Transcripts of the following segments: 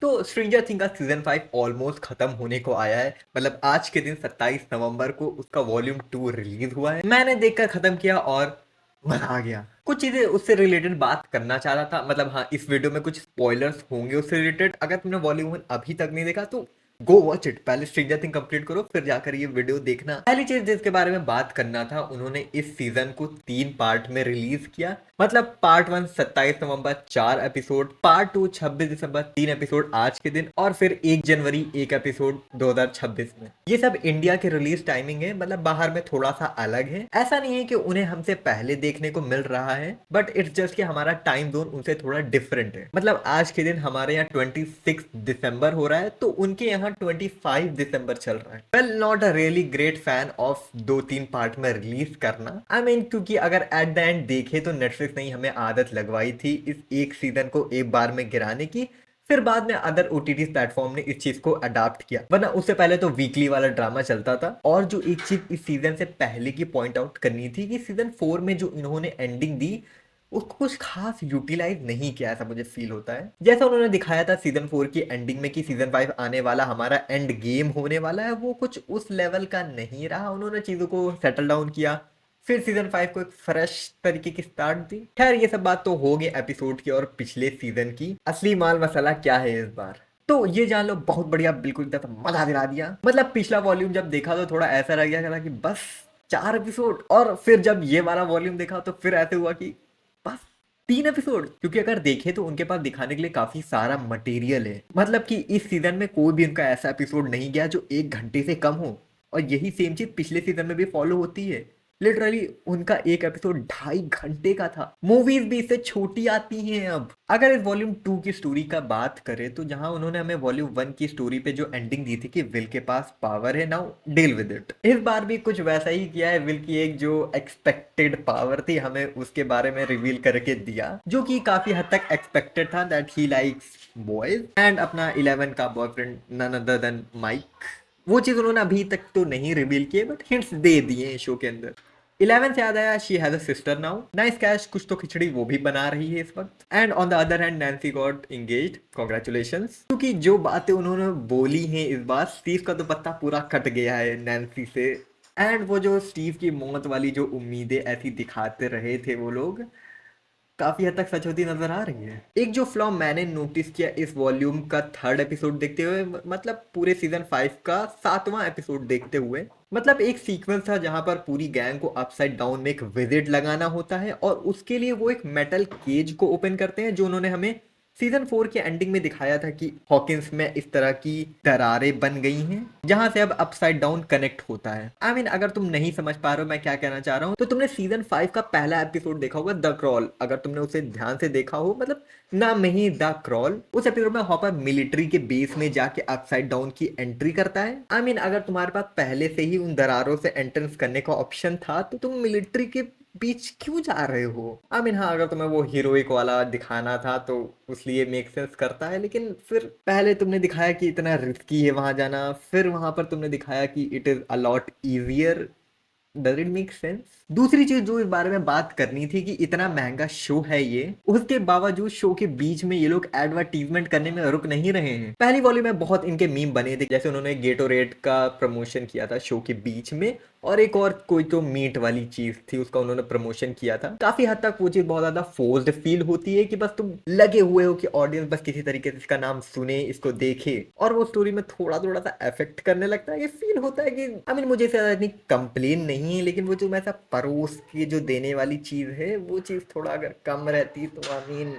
तो stranger thing का season 5 almost खत्म होने को आया है। मतलब आज के दिन 27 नवंबर को उसका वॉल्यूम 2 रिलीज हुआ है। मैंने देखकर खत्म किया और मजा आ गया। कुछ चीजें उससे रिलेटेड बात करना चाह रहा था। मतलब हाँ, इस वीडियो में कुछ स्पॉयलर्स होंगे उससे रिलेटेड। अगर तुमने वॉल्यूम 1 अभी तक नहीं देखा तो गो वॉच इट। पहले स्ट्रेंजर थिंग कंप्लीट करो, फिर जाकर ये वीडियो देखना। पहली चीज जिसके बारे में बात करना था, उन्होंने इस सीजन को 3 पार्ट में रिलीज किया। मतलब पार्ट 1 27 नवंबर 4 एपिसोड, पार्ट 2 26 दिसंबर 3 एपिसोड आज के दिन, और फिर 1 जनवरी 1 एपिसोड 2026 में। ये सब इंडिया के रिलीज टाइमिंग है। मतलब बाहर में थोड़ा सा अलग है। ऐसा नहीं है कि उन्हें हमसे पहले देखने को मिल रहा है, बट इट्स जस्ट कि हमारा टाइम जोन उनसे थोड़ा डिफरेंट है। मतलब आज के दिन हमारे यहाँ 26 दिसंबर हो रहा है, तो उनके यहाँ 25 दिसंबर चल रहा है। Well, not a really great fan of 2-3 part में रिलीज करना। आई मीन क्योंकि अगर एट द एंड देखे तो नेटफ्लिक्स ने हमें आदत लगवाई थी इस एक सीजन को एक बार में गिराने की। फिर बाद में अदर ओटीटी प्लेटफॉर्म ने इस चीज को अडाप्ट किया, वरना उससे पहले तो वीकली वाला ड्रामा चलता था। और जो एक चीज इस सीजन से पहले की पॉइंट आउट करनी थी कि सीजन 4 में जो इन्होंने एंडिंग दी, उसको कुछ खास यूटिलाइज नहीं किया, ऐसा मुझे फील होता है। जैसा उन्होंने दिखाया था सीजन 4 की एंडिंग में कि सीजन 5 आने वाला हमारा एंड गेम होने वाला है, वो कुछ उस लेवल का नहीं रहा। उन्होंने चीजों को सेटल डाउन किया, फिर सीजन 5 को एक फ्रेश तरीके की स्टार्ट दी। खैर, ये सब बात तो हो गई एपिसोड की और पिछले सीजन की। असली माल मसाला क्या है इस बार, तो ये जान लो। बहुत बढ़िया, बिल्कुल एकदम मजा दिला दिया। मतलब पिछला वॉल्यूम जब देखा तो थोड़ा ऐसा रह गया था कि बस 4 एपिसोड, और फिर जब ये वाला वॉल्यूम देखा तो फिर ऐसे हुआ कि बस 3 एपिसोड। क्योंकि अगर देखे तो उनके पास दिखाने के लिए काफी सारा मटेरियल है। मतलब कि इस सीजन में कोई भी उनका ऐसा एपिसोड नहीं गया जो 1 घंटे से कम हो। और यही सेम चीज पिछले सीजन में भी फॉलो होती है। लिटरली उनका एक एपिसोड 2.5 घंटे का था। मूवीज भी इससे छोटी आती हैं अब। अगर इस वॉल्यूम 2 की स्टोरी का बात करें तो जहां उन्होंने हमें वॉल्यूम 1 की स्टोरी पे जो एंडिंग दी थी कि विल के पास पावर है, नाउ डील विद इट, इस बार भी कुछ वैसा ही किया है। विल की एक जो एक्सपेक्टेड पावर थी हमें उसके बारे में रिवील करके दिया, जो कि काफी हद तक एक्सपेक्टेड था, that he likes boys and अपना 11 का boyfriend none other than Mike. वो चीज उन्होंने अभी तक तो नहीं रिवील किए, बट हिंट्स दे दिए शो के अंदर। 11 से याद आया, she has a sister now. Nice cash, कुछ तो खिचड़ी वो भी बना रही है इस वक्त। And on the other hand Nancy got engaged, congratulations. क्योंकि जो बातें उन्होंने बोली हैं इस बार, स्टीव का तो पत्ता पूरा कट गया है नैन्सी से। एंड वो जो स्टीव की मौत वाली जो उम्मीदें ऐसी दिखाते रहे थे वो लोग, काफी हद तक सच होती नजर आ रही है। एक जो फ्लॉ मैंने नोटिस किया इस वॉल्यूम का 3rd एपिसोड देखते हुए, मतलब पूरे सीजन 5 का 7वां एपिसोड देखते हुए, मतलब एक सीक्वेंस था जहां पर पूरी गैंग को अपसाइड डाउन में एक विजिट लगाना होता है, और उसके लिए वो एक मेटल केज को ओपन करते हैं, जो उन्होंने हमें सीजन 4 के एंडिंग में दिखाया था कि हॉकिंस में इस तरह की दरारें बन गई हैं जहां से अब अपसाइड डाउन कनेक्ट होता है। आई मीन अगर तुम नहीं समझ पा रहे हो मैं क्या कहना चाह रहा हूँ, तो तुमने सीजन 5 का पहला एपिसोड देखा होगा, द क्रॉल। अगर तुमने उसे ध्यान से देखा हो, मतलब नाम में ही द क्रॉल, उस एपिसोड में हॉपर मिलिट्री के बेस में जाके अपसाइड डाउन की एंट्री करता है। आई मीन अगर तुम्हारे पास पहले से ही उन दरारों से एंट्रेंस करने का ऑप्शन था, तो तुम मिलिट्री के बीच क्यों जा रहे हो। आई मीन हाँ, अगर तुम्हें वो हीरोइक वाला दिखाना था तो उसलिए मेक सेंस करता है, लेकिन फिर पहले तुमने दिखाया कि इतना रिस्की है वहां जाना, फिर वहां पर तुमने दिखाया कि it is a lot easier. Does it make sense. दूसरी चीज जो इस बारे में बात करनी थी कि इतना महंगा शो है ये, उसके बावजूद शो के बीच में ये लोग एडवर्टीजमेंट करने में रुक नहीं रहे हैं। पहली वॉल्यूम में बहुत इनके मीम बने थे, जैसे उन्होंने गेटोरेड का प्रमोशन किया था शो के बीच में, और एक और कोई तो मीट वाली चीज थी उसका उन्होंने प्रमोशन किया था। काफी हद तक वो चीज बहुत ज्यादा फोर्स्ड फील होती है कि बस तुम लगे हुए हो कि ऑडियंस बस किसी तरीके से इसका नाम सुने, इसको देखे, और वो स्टोरी में थोड़ा थोड़ा सा इफेक्ट करने लगता है। ये फील होता है कि आई मीन मुझे इससे इतनी कंप्लेन नहीं है, लेकिन वो जो मैं ऐसा परोस के जो देने वाली चीज है, वो चीज थोड़ा अगर कम रहती तो आई मीन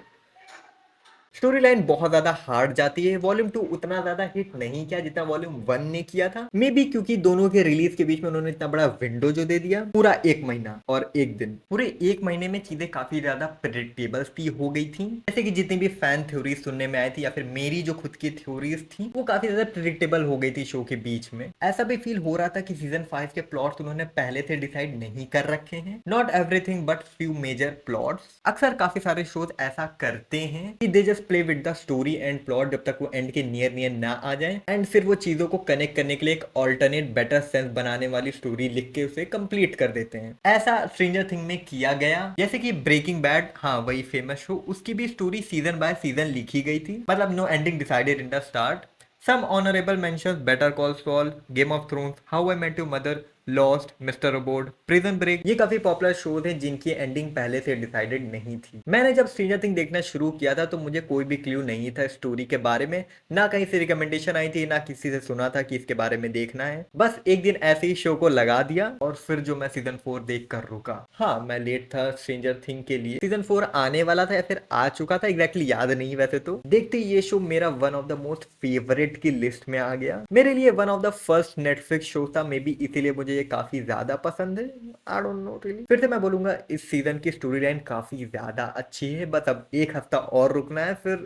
स्टोरी लाइन बहुत ज्यादा हार्ड जाती है। वॉल्यूम 2 उतना ज्यादा हिट नहीं किया जितना वॉल्यूम 1 ने किया था। मे बी क्योंकि दोनों के रिलीज के बीच में उन्होंने इतना बड़ा विंडो जो दे दिया, पूरा 1 महीना और 1 दिन, पूरे 1 महीने में चीजें काफी ज्यादा प्रिडिक्टेबल सी हो गई थी। जैसे कि जितनी भी फैन थ्योरीज सुनने में आई थी, या फिर मेरी जो खुद की थ्योरीज थी, वो काफी ज्यादा प्रिडिक्टेबल हो गई थी शो के बीच में। ऐसा भी फील हो रहा था कि सीजन 5 के प्लॉट्स उन्होंने पहले से डिसाइड नहीं कर रखे हैं। Not everything but few major plots. अक्सर काफी सारे शोज ऐसा करते हैं कि they just just play with the story and plot जब तक वो एंड के नियर नियर ना आ जाए, एंड फिर वो चीजों को कनेक्ट करने के लिए एक ऑल्टरनेट बेटर सेंस बनाने वाली स्टोरी लिख के उसे कंप्लीट कर देते हैं। ऐसा स्ट्रेंजर थिंग में किया गया। जैसे कि ब्रेकिंग बैड, हाँ वही फेमस शो, उसकी भी स्टोरी सीजन बाय सीजन लिखी गई थी, मतलब no ending decided in the start. Some honorable mentions: Better Call Saul, Game of Thrones, How I Met Your Mother, Lost, Mister Robot, Prison Break, ये काफी popular shows हैं जिनकी ending पहले से डिसाइडेड नहीं थी। मैंने जब स्ट्रेंजर थिंग देखना शुरू किया था तो मुझे कोई भी क्लू नहीं था स्टोरी के बारे में, ना कहीं से रिकमेंडेशन आई थी, ना किसी से सुना था कि इसके बारे में देखना है। बस एक दिन ऐसे ही शो को लगा दिया और फिर जो मैं सीजन 4 देख कर रुका। हाँ मैं लेट था स्ट्रेंजर थिंग के लिए, सीजन 4 आने वाला था या फिर आ चुका था, एग्जैक्टली याद नहीं। वैसे तो देखते ही ये शो मेरा one of the most favourite की लिस्ट में आ गया। मेरे लिए one of the first Netflix show था, मे बी इसीलिए मुझे ये काफी ज्यादा पसंद है। I don't know really. फिर से मैं बोलूंगा इस सीजन की स्टोरी लाइन काफी ज्यादा अच्छी है। बस अब एक हफ्ता और रुकना है फिर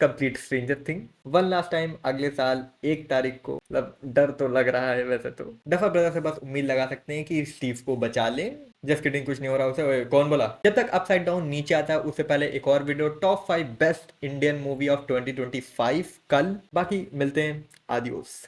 complete stranger thing. One last time अगले साल 1 तारीख को, मतलब डर तो लग रहा है। वैसे तो डफर ब्रदर से बस उम्मीद लगा सकते हैं कि स्टीव को बचा ले। जस्ट किडिंग, कुछ नहीं हो रहा उसे। ओए, कौन बोला? जब तक अपसाइड डाउन नीचे आता है उससे पहले एक और video, top 5 best Indian movie of 2025 कल। बाकी मिलते हैं, आदियोस।